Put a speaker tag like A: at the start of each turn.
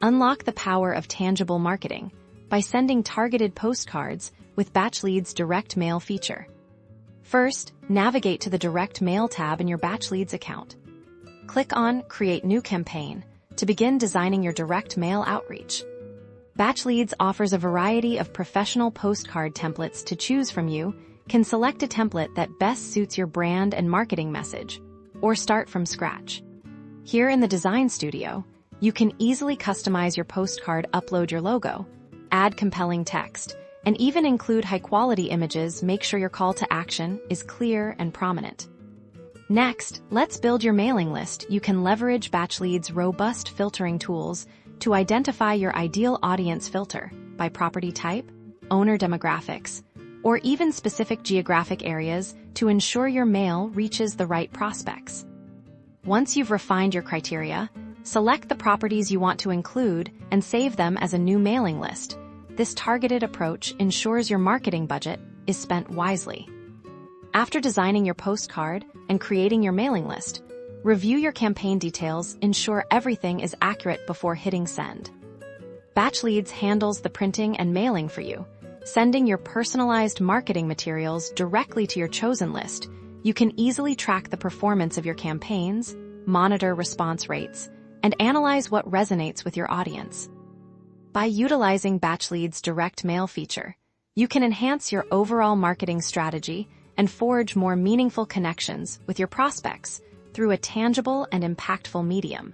A: Unlock the power of tangible marketing by sending targeted postcards with BatchLeads Direct Mail feature. First, navigate to the Direct Mail tab in your BatchLeads account. Click on Create New Campaign to begin designing your direct mail outreach. BatchLeads offers a variety of professional postcard templates to choose from. You can select a template that best suits your brand and marketing message, or start from scratch. Here in the Design Studio, you can easily customize your postcard, upload your logo, add compelling text, and even include high-quality images. Make sure your call to action is clear and prominent. Next, let's build your mailing list. You can leverage BatchLeads' robust filtering tools to identify your ideal audience. Filter by property type, owner demographics, or even specific geographic areas to ensure your mail reaches the right prospects. Once you've refined your criteria, select the properties you want to include and save them as a new mailing list. This targeted approach ensures your marketing budget is spent wisely. After designing your postcard and creating your mailing list, review your campaign details. Ensure everything is accurate before hitting send. BatchLeads handles the printing and mailing for you, sending your personalized marketing materials directly to your chosen list. You can easily track the performance of your campaigns, monitor response rates, and analyze what resonates with your audience. By utilizing BatchLeads' Direct Mail feature, you can enhance your overall marketing strategy and forge more meaningful connections with your prospects through a tangible and impactful medium.